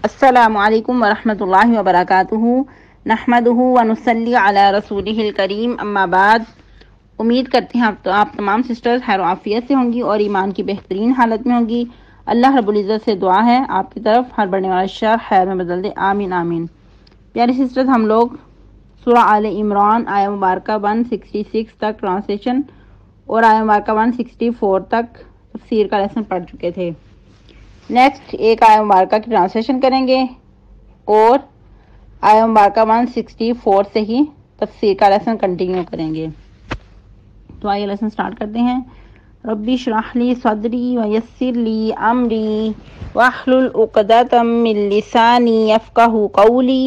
السلام علیکم ورحمۃ اللہ وبرکاتہ نحمدہ ونصلی علی رسولہ الکریم اما بعد۔ امید کرتے ہیں آپ تمام سسٹرز خیر و عافیت سے ہوں گی اور ایمان کی بہترین حالت میں ہوں گی۔ اللہ رب العزت سے دعا ہے آپ کی طرف ہر بڑھنے والا شر خیر میں بدل دے، آمین آمین۔ پیاری سسٹرز، ہم لوگ سورہ آل عمران آیہ مبارکہ 166 تک ٹرانسلیشن اور آیہ مبارکہ 164 تک تفسیر کا لیسن پڑھ چکے تھے۔ نیکسٹ ایک آیہ مبارکہ کی ٹرانسلیشن کریں گے اور آیہ مبارکہ 164 سے ہی تفسیر کا لیسن کنٹینیو کریں گے۔ تو آئیے لیسن سٹارٹ کرتے ہیں۔ ربی اشرح لی صدری ویسر لی امری واحلل عقدۃ من لسانی یفقہوا قولی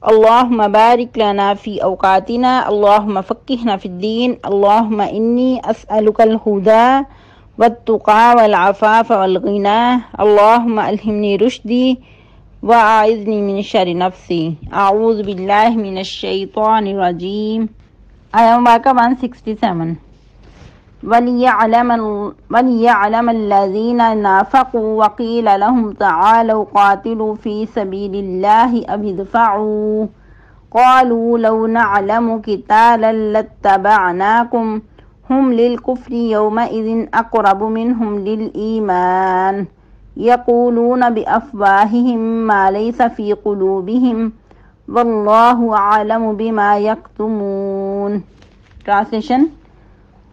اللہم بارک لنا فی اوقاتنا اللہم فقہنا فی الدین اللہم انی اسألک الہدی والتقى والعفاف والغنى اللهم ألهمني رشدي وأعذني من شر نفسي أعوذ بالله من الشيطان الرجيم۔ آیہ مبارکہ 167۔ وَلِيَعْلَمَ الَّذِينَ نَافَقُوا وَقِيلَ لَهُمْ تَعَالَوْا قَاتِلُوا فِي سَبِيلِ اللَّهِ أَوِ ادْفَعُوا قَالُوا لَوْ نَعْلَمُ قِتَالًا لَاتَّبَعْنَاكُمْ ہم للکفر یومئذ اقرب منہم للایمان یقولون بافواہہم ما لیس فی قلوبہم واللہ اعلم بما یکتمون۔ ٹرانسلیشن: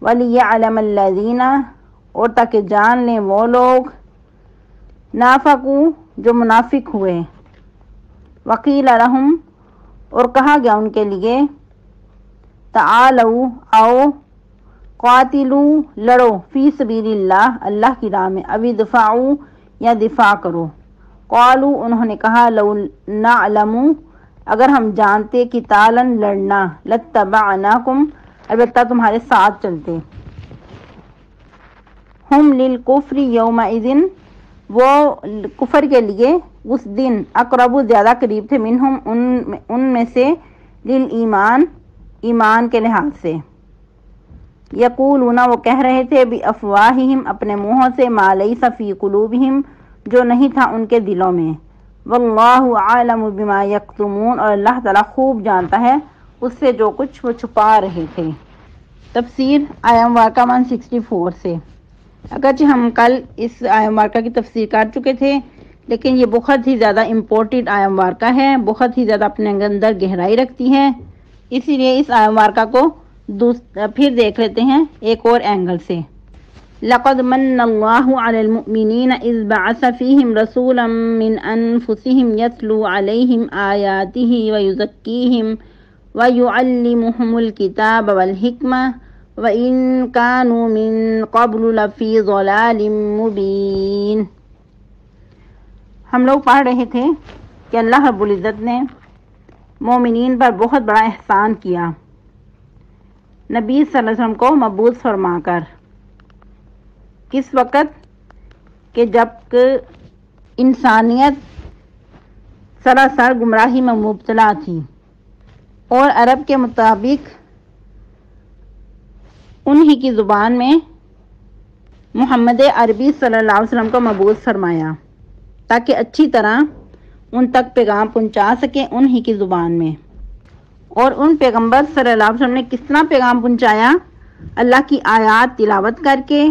وَلِيَعْلَمَ الَّذِينَ، اور تاکہ جان لیں وہ لوگ، نافقوا جو منافق ہوئے، وقیل لہم اور کہا گیا ان کے لیے، تعالوا آؤ، قاتلو لڑو، فی سبیل اللہ اللہ کی راہ میں، او ادفعوا یا دفاع کرو۔ قالو انہوں نے کہا، لو نعلم اگر ہم جانتے، قتالا لڑنا، لاتبعناکم البتہ تمہارے ساتھ چلتے۔ ہم للکفر یومئذ وہ کفر کے لیے اس دن، اقرب زیادہ قریب تھے، منہم ان میں سے، للایمان ایمان کے لحاظ سے۔ یقولون وہ کہہ رہے تھے، بافواہہم اپنے منہوں سے، ما لیس فی قلوبہم جو نہیں تھا ان کے دلوں میں، واللہ اعلم بما یکتمون اور اللہ تعالیٰ خوب جانتا ہے اس سے جو کچھ وہ چھپا رہے تھے۔ تفسیر آیہ مبارکہ 164 سے۔ اگرچہ ہم کل اس آیہ مبارکہ کی تفسیر کر چکے تھے، لیکن یہ بہت ہی زیادہ امپورٹنٹ آیہ مبارکہ ہے، بہت ہی زیادہ اپنے اندر گہرائی رکھتی ہے، اسی لیے اس آیہ مبارکہ کو پھر دیکھ لیتے ہیں ایک اور اینگل سے۔ لقد من اللہ علی المؤمنین اذ بعث فیہم رسولا من انفسہم یتلو علیہم آیاتہ ویزکیہم ویعلمہم الکتاب والحکمہ وَإِن كَانُوا مِن قَبْلُ لَفِي ضَلَالٍ مُبِينٍ۔ ہم لوگ پڑھ رہے تھے کہ اللہ رب العزت نے مومنین پر بہت بڑا احسان کیا، نبی صلی اللہ علیہ وسلم کو مبعوث فرما کر۔ کس وقت؟ کہ جب انسانیت سراسر گمراہی میں مبتلا تھی، اور عرب کے مطابق انہی کی زبان میں محمد عربی صلی اللہ علیہ وسلم کو مبعوث فرمایا تاکہ اچھی طرح ان تک پیغام پہنچا سکیں انہی کی زبان میں۔ اور ان پیغمبر صلی اللہ علیہ وسلم نے کس طرح پیغام پہنچایا؟ اللہ کی آیات تلاوت کر کے،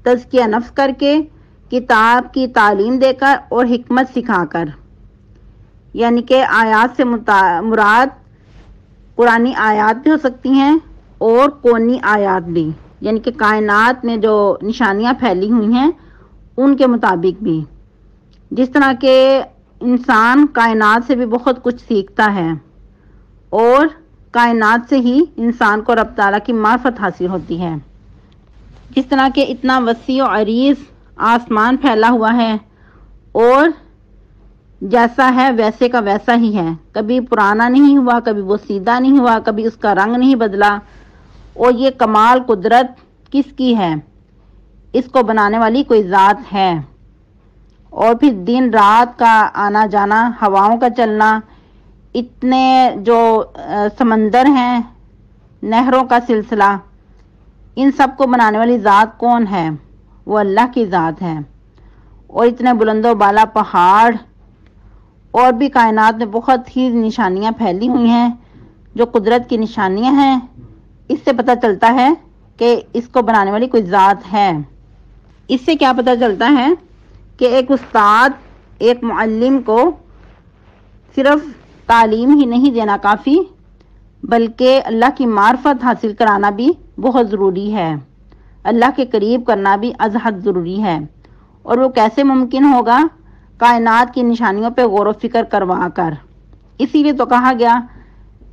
تزکیہ نفس کر کے، کتاب کی تعلیم دے کر اور حکمت سکھا کر۔ یعنی کہ آیات سے مراد قرآنی آیات بھی ہو سکتی ہیں اور کونی آیات بھی، یعنی کہ کائنات میں جو نشانیاں پھیلی ہوئی ہیں ان کے مطابق بھی، جس طرح کہ انسان کائنات سے بھی بہت کچھ سیکھتا ہے، اور کائنات سے ہی انسان کو رب تعالیٰ کی معرفت حاصل ہوتی ہے۔ جس طرح کہ اتنا وسیع و عریض آسمان پھیلا ہوا ہے، اور جیسا ہے ویسے کا ویسا ہی ہے، کبھی پرانا نہیں ہوا، کبھی وہ سیدھا نہیں ہوا، کبھی اس کا رنگ نہیں بدلا، اور یہ کمال قدرت کس کی ہے؟ اس کو بنانے والی کوئی ذات ہے۔ اور پھر دن رات کا آنا جانا، ہواؤں کا چلنا، اتنے جو سمندر ہیں، نہروں کا سلسلہ، ان سب کو بنانے والی ذات کون ہے؟ وہ اللہ کی ذات ہے۔ اور اتنے بلند و بالا پہاڑ اور بھی کائنات میں بہت ہی نشانیاں پھیلی ہوئی ہیں جو قدرت کی نشانیاں ہیں. اس سے پتہ چلتا ہے کہ اس کو بنانے والی کوئی ذات ہے. اس سے کیا پتہ چلتا ہے کہ ایک استاد ایک معلم کو صرف تعلیم ہی نہیں دینا کافی بلکہ اللہ کی معرفت حاصل کرانا بھی بہت ضروری ہے. اللہ کے قریب کرنا بھی از حد ضروری ہے. اور وہ کیسے ممکن ہوگا؟ کائنات کی نشانیوں پہ غور و فکر کروا کر. اسی لیے تو کہا گیا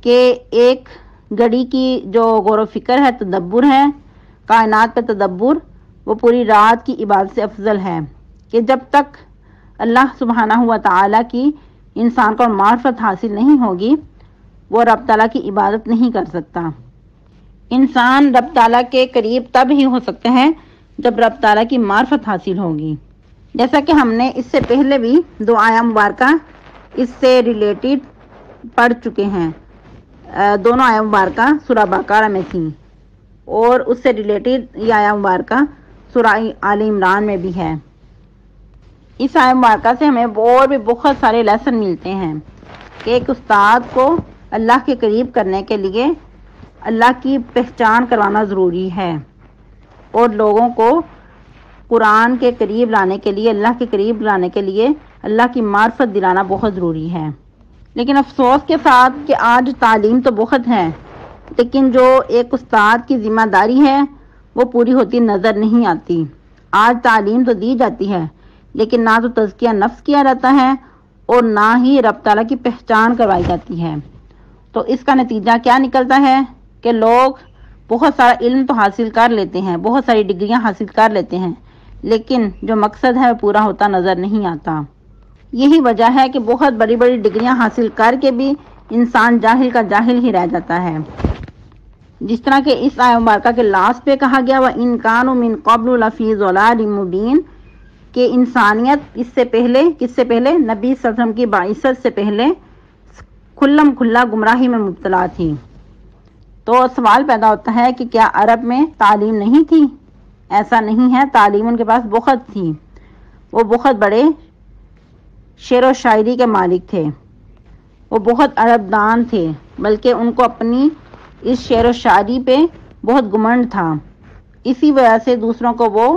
کہ ایک گھڑی کی جو غور و فکر ہے تدبر ہے، کائنات پہ تدبر، وہ پوری رات کی عبادت سے افضل ہے. کہ جب تک اللہ سبحانہ و تعالی کی انسان کو معرفت حاصل نہیں ہوگی وہ رب تعالیٰ کی عبادت نہیں کر سکتا. انسان رب تعالیٰ کے قریب تب ہی ہو سکتا ہے جب رب تعالیٰ کی معرفت حاصل ہوگی. جیسا کہ ہم نے اس سے پہلے بھی 2 آیات مبارکہ اس سے ریلیٹڈ پڑھ چکے ہیں. دونوں آیات مبارکہ سورہ بقرہ میں تھیں اور اس سے ریلیٹڈ یہ آیات مبارکہ سورہ آل عمران میں بھی ہے. اس آیت مبارکہ سے ہمیں اور بھی بہت سارے لیسن ملتے ہیں کہ ایک استاد کو اللہ کے قریب کرنے کے لیے اللہ کی پہچان کروانا ضروری ہے اور لوگوں کو قرآن کے قریب لانے کے لیے، اللہ کے قریب لانے کے لیے اللہ کی معرفت دلانا بہت ضروری ہے. لیکن افسوس کے ساتھ کہ آج تعلیم تو بہت ہے لیکن جو ایک استاد کی ذمہ داری ہے وہ پوری ہوتی نظر نہیں آتی. آج تعلیم تو دی جاتی ہے لیکن نہ تو تزکیہ نفس کیا جاتا ہے اور نہ ہی رب تعالیٰ کی پہچان کروائی جاتی ہے. تو اس کا نتیجہ کیا نکلتا ہے کہ لوگ بہت سارا علم تو حاصل کر لیتے ہیں، بہت ساری ڈگریاں حاصل کر لیتے ہیں لیکن جو مقصد ہے وہ پورا ہوتا نظر نہیں آتا. یہی وجہ ہے کہ بہت بڑی بڑی ڈگریاں حاصل کر کے بھی انسان جاہل کا جاہل ہی رہ جاتا ہے. جس طرح کہ اس آیت مبارکہ کے لاسٹ پہ کہا گیا وَإِن كَانُوا مِن قَبْلُ لَفِي ضَلَالٍ مُبِينٍ کہ انسانیت اس سے پہلے، کس سے پہلے؟ نبی صلی اللہ علیہ وسلم کی بعثت سے پہلے کھلم کھلا گمراہی میں مبتلا تھی. تو سوال پیدا ہوتا ہے کہ کیا عرب میں تعلیم نہیں تھی؟ ایسا نہیں ہے، تعلیم ان کے پاس بہت تھی. وہ بہت بڑے شعر و شاعری کے مالک تھے، وہ بہت ادب دان تھے، بلکہ ان کو اپنی اس شعر و شاعری پہ بہت گمنڈ تھا. اسی وجہ سے دوسروں کو وہ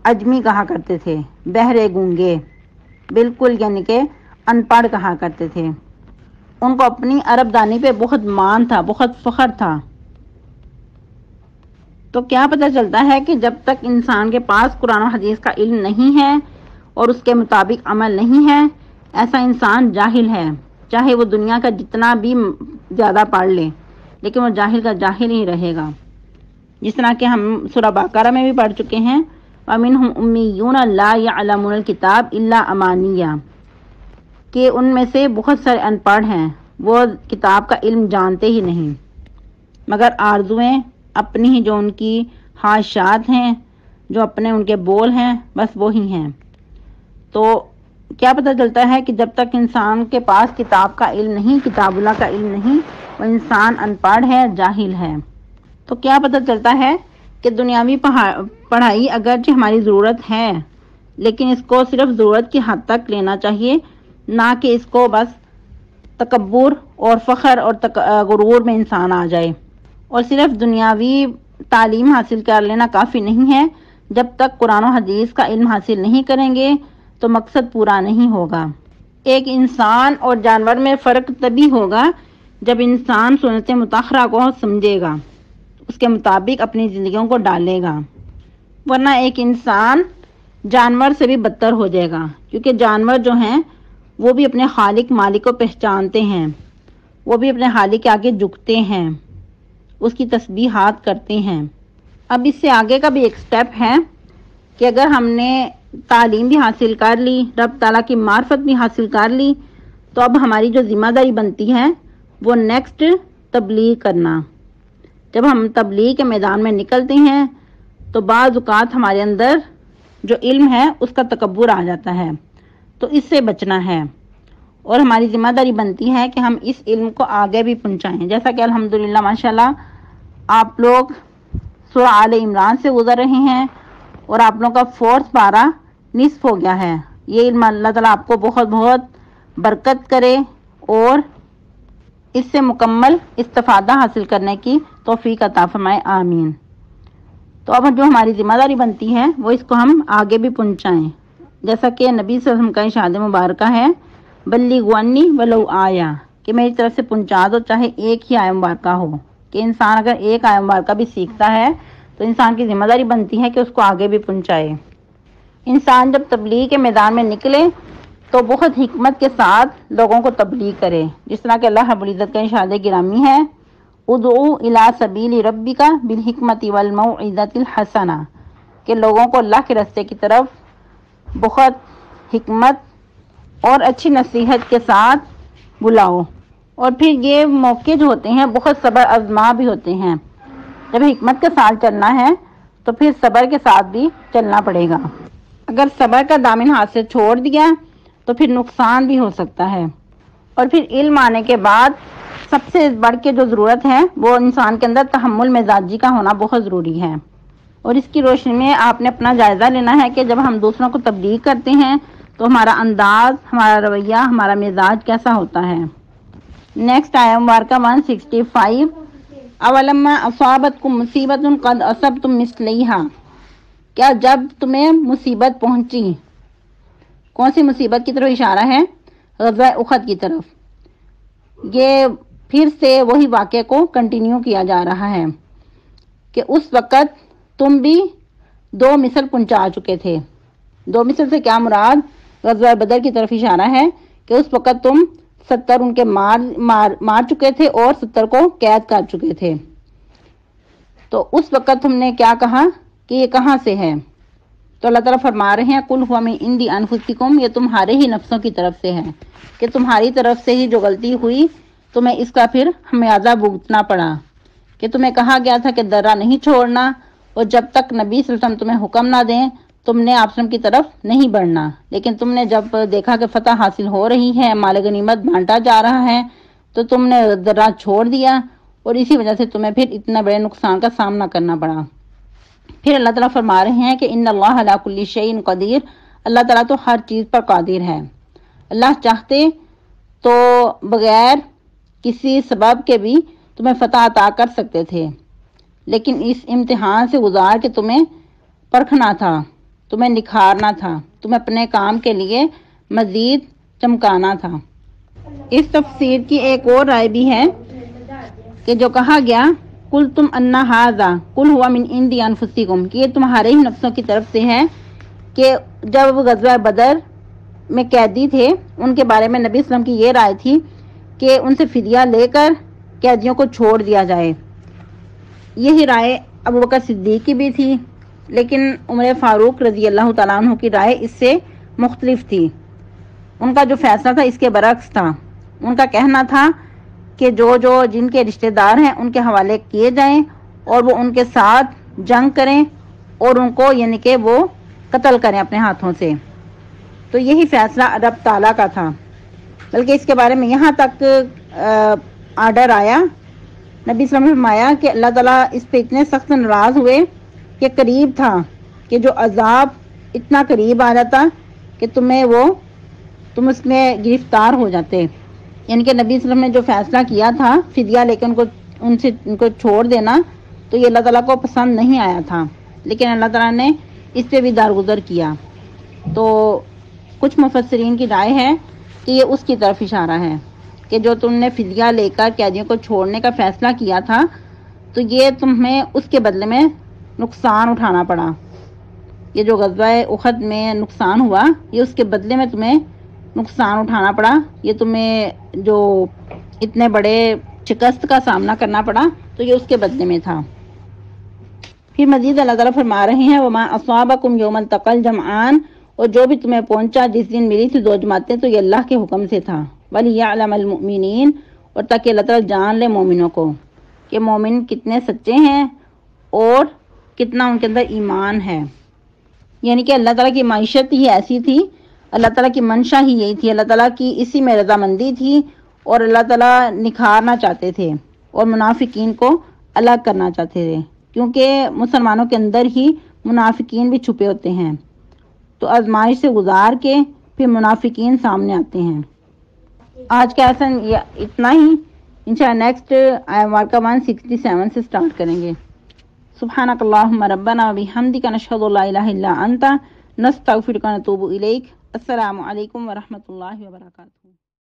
اجمی کہا کرتے تھے، بہرے گونگے، بالکل یعنی کہ ان پڑھ کہا کرتے تھے. ان کو اپنی عرب دانی پہ بہت مان تھا، بہت فخر تھا. تو کیا پتہ چلتا ہے کہ جب تک انسان کے پاس قرآن و حدیث کا علم نہیں ہے اور اس کے مطابق عمل نہیں ہے ایسا انسان جاہل ہے. چاہے وہ دنیا کا جتنا بھی زیادہ پڑھ لے لیکن وہ جاہل کا جاہل ہی رہے گا. جس طرح کہ ہم سورہ بقرہ میں بھی پڑھ چکے ہیں وَمِنْهُمْ أُمِّيُّونَ لَا يَعْلَمُونَ الْكِتَابَ إِلَّا أَمَانِيًّا کہ ان میں سے بہت سارے ان پڑھ ہیں، وہ کتاب کا علم جانتے ہی نہیں مگر آرزویں اپنی ہی، جو ان کی خواہشات ہیں، جو اپنے ان کے بول ہیں، بس وہی ہیں. تو کیا پتہ چلتا ہے کہ جب تک انسان کے پاس کتاب کا علم نہیں، کتاب اللہ کا علم نہیں، وہ انسان ان پڑھ ہے، جاہل ہے. تو کیا پتہ چلتا ہے کہ دنیاوی پڑھائی اگرچہ ہماری ضرورت ہے لیکن اس کو صرف ضرورت کی حد تک لینا چاہیے، نہ کہ اس کو بس تکبر اور فخر اور غرور میں انسان آ جائے. اور صرف دنیاوی تعلیم حاصل کر لینا کافی نہیں ہے، جب تک قرآن و حدیث کا علم حاصل نہیں کریں گے تو مقصد پورا نہیں ہوگا. ایک انسان اور جانور میں فرق تبھی ہوگا جب انسان سنت مطہرہ کو سمجھے گا، اس کے مطابق اپنی زندگیوں کو ڈالے گا، ورنہ ایک انسان جانور سے بھی بدتر ہو جائے گا. کیونکہ جانور جو ہیں وہ بھی اپنے خالق مالک کو پہچانتے ہیں، وہ بھی اپنے خالق کے آگے جھکتے ہیں، اس کی تسبیحات کرتے ہیں. اب اس سے آگے کا بھی ایک سٹیپ ہے کہ اگر ہم نے تعلیم بھی حاصل کر لی، رب تعالیٰ کی معرفت بھی حاصل کر لی، تو اب ہماری جو ذمہ داری بنتی ہے وہ نیکسٹ تبلیغ کرنا. جب ہم تبلیغ کے میدان میں نکلتے ہیں تو بعض اوقات ہمارے اندر جو علم ہے اس کا تکبر آ جاتا ہے، تو اس سے بچنا ہے اور ہماری ذمہ داری بنتی ہے کہ ہم اس علم کو آگے بھی پہنچائیں. جیسا کہ الحمدللہ ماشاءاللہ آپ لوگ سورہ آل عمران سے گزر رہے ہیں اور آپ لوگوں کا 4th پارہ نصف ہو گیا ہے. یہ علم اللہ تعالیٰ آپ کو بہت بہت برکت کرے اور اس سے مکمل استفادہ حاصل کرنے کی توفیق عطا فرمائے، آمین۔ تو اب جو ہماری ذمہ داری بنتی ہے وہ اس کو ہم آگے بھی پہنچائیں، جیسا کہ نبی صلی اللہ علیہ وسلم کا ارشاد مبارکہ ہے، بلغوا عنی ولو آیا، کہ میری طرف سے پہنچا دو چاہے ایک ہی آیہ مبارکہ ہو، کہ انسان اگر ایک آیہ مبارکہ بھی سیکھتا ہے تو انسان کی ذمہ داری بنتی ہے کہ اس کو آگے بھی پہنچائے۔ انسان جب تبلیغ کے میدان میں نکلے تو بہت حکمت کے ساتھ لوگوں کو تبلیغ کرے، جس طرح کہ اللہ رب العزت کا ارشاد گرامی ہے، ادعو الی سبیل ربک بالحکمت والموعظۃ الحسنہ، کہ لوگوں کو اللہ کے راستے کی طرف بہت حکمت اور اچھی نصیحت کے ساتھ بلاؤ۔ اور پھر یہ موقع جو ہوتے ہیں بہت صبر آزما بھی ہوتے ہیں، جب حکمت کے ساتھ چلنا ہے تو پھر صبر کے ساتھ بھی چلنا پڑے گا، اگر صبر کا دامن ہاتھ سے چھوڑ دیا تو پھر نقصان بھی ہو سکتا ہے۔ اور پھر علم آنے کے بعد سب سے بڑھ کے جو ضرورت ہے وہ انسان کے اندر تحمل مزاجی کا ہونا بہت ضروری ہے، اور اس کی روشنی میں آپ نے اپنا جائزہ لینا ہے کہ جب ہم دوسروں کو تبلیغ کرتے ہیں تو ہمارا انداز، ہمارا رویہ، ہمارا مزاج کیسا ہوتا ہے۔ نیکسٹ آیہ مبارکہ 165، اولما اصابتکم مصیبۃ قد اصبتم مثلیہا، کیا جب تمہیں مصیبت پہنچی، کون سی مصیبت کی طرف اشارہ ہے؟ غزوہ احد کی طرف۔ یہ پھر سے وہی واقعے کو کنٹینیو کیا جا رہا ہے کہ اس وقت تم بھی دو مثل پہنچا چکے تھے۔ دو مثل سے کیا مراد؟ غزوہ بدر کی طرف اشارہ ہے کہ اس وقت تم 70 ان کے مار چکے تھے اور 70 کو قید کر چکے تھے۔ تو اس وقت تم نے کیا کہا کہ یہ کہاں سے ہے؟ تو اللہ تعالیٰ فرما رہے ہیں، قل ھو من عند انفسکم، یہ تمہارے ہی نفسوں کی طرف سے ہے، کہ تمہاری طرف سے ہی جو غلطی ہوئی تمہیں اس کا پھر خمیازہ بھگتنا پڑا، کہ تمہیں کہا گیا تھا کہ درہ نہیں چھوڑنا، اور جب تک نبی صلی اللہ علیہ وسلم تمہیں حکم نہ دیں تم نے آپ کی طرف نہیں بڑھنا، لیکن تم نے جب دیکھا کہ فتح حاصل ہو رہی ہے، مال غنیمت بانٹا جا رہا ہے، تو تم نے درہ چھوڑ دیا، اور اسی وجہ سے تمہیں پھر اتنا بڑے نقصان کا سامنا کرنا پڑا۔ پھر اللہ تعالیٰ فرما رہے ہیں کہ ان اللہ علی کل شیء قدیر، اللہ تعالیٰ تو ہر چیز پر قادر ہے۔ اللہ چاہتے تو بغیر کسی سبب کے بھی تمہیں فتح عطا کر سکتے تھے، لیکن اس امتحان سے گزار کے تمہیں پرکھنا تھا، تمہیں نکھارنا تھا، تمہیں اپنے کام کے لیے مزید چمکانا تھا۔ اس تفسیر کی ایک اور رائے بھی ہے کہ جو کہا گیا قل تم انا ھذا قل ھو من عند انفسکم، کہ یہ تمہارے ہی نفسوں کی طرف سے ہے، کہ جب غزوہ بدر میں قیدی تھے ان کے بارے میں نبی صلی اللہ علیہ وسلم کی یہ رائے تھی کہ ان سے فدیہ لے کر قیدیوں کو چھوڑ دیا جائے۔ یہی رائے ابوبکر صدیق کی بھی تھی، لیکن عمر فاروق رضی اللہ تعالیٰ عنہ کی رائے اس سے مختلف تھی۔ ان کا جو فیصلہ تھا اس کے برعکس تھا، ان کا کہنا تھا کہ جن کے رشتہ دار ہیں ان کے حوالے کیے جائیں اور وہ ان کے ساتھ جنگ کریں اور ان کو یعنی کہ وہ قتل کریں اپنے ہاتھوں سے۔ تو یہی فیصلہ رب تعالیٰ کا تھا، بلکہ اس کے بارے میں یہاں تک آرڈر آیا، نبی صلی اللہ علیہ وسلم نے فرمایا کہ اللہ تعالیٰ اس پہ اتنے سخت ناراض ہوئے کہ قریب تھا کہ جو عذاب اتنا قریب آ جاتا کہ تم اس میں گرفتار ہو جاتے، یعنی کہ نبی صلی اللہ علیہ وسلم نے جو فیصلہ کیا تھا فدیہ لے کے ان کو چھوڑ دینا، تو یہ اللہ تعالیٰ کو پسند نہیں آیا تھا، لیکن اللہ تعالیٰ نے اس پہ بھی درگزر کیا۔ تو کچھ مفسرین کی رائے ہے کہ یہ اس کی طرف اشارہ ہے کہ جو تم نے فدیہ لے کر قیدیوں کو چھوڑنے کا فیصلہ کیا تھا تو یہ تمہیں اس کے بدلے میں نقصان اٹھانا پڑا، یہ جو غزوہ احد میں نقصان ہوا یہ اس کے بدلے میں تمہیں نقصان اٹھانا پڑا، یہ تمہیں جو اتنے بڑے شکست کا سامنا کرنا پڑا تو یہ اس کے بدلے میں تھا۔ پھر مزید اللہ تعالیٰ فرما رہے ہیں وما اصابکم یوم التقى الجمعان، اور جو بھی تمہیں پہنچا جس دن ملی تھی دو جماعتیں تو یہ اللہ کے حکم سے تھا، وَلِيَعْلَمَ الْمُؤْمِنِينَ، اور تاکہ اللہ تعالیٰ جان لے مومنوں کو کہ مومن کتنے سچے ہیں اور کتنا ان کے اندر ایمان ہے، یعنی کہ اللہ تعالیٰ کی معیشت ہی ایسی تھی، اللہ تعالیٰ کی منشا ہی یہی تھی، اللہ تعالیٰ کی اسی میں رضامندی تھی، اور اللہ تعالیٰ نکھارنا چاہتے تھے اور منافقین کو الگ کرنا چاہتے تھے، کیونکہ مسلمانوں کے اندر ہی منافقین بھی چھپے ہوتے ہیں، تو آزمائش سے گزار کے پھر منافقین سامنے آتے ہیں۔ آج کا ایسن اتنا ہی، انشاءاللہ نیکسٹ مارکہ 167 سے سٹارٹ کریں گے۔ سبحانک اللہم ربنا وبحمدک نشہد ان لا الہ الا انت نستغفرک ونتوب الیک۔ السلام علیکم ورحمۃ اللہ وبرکاتہ۔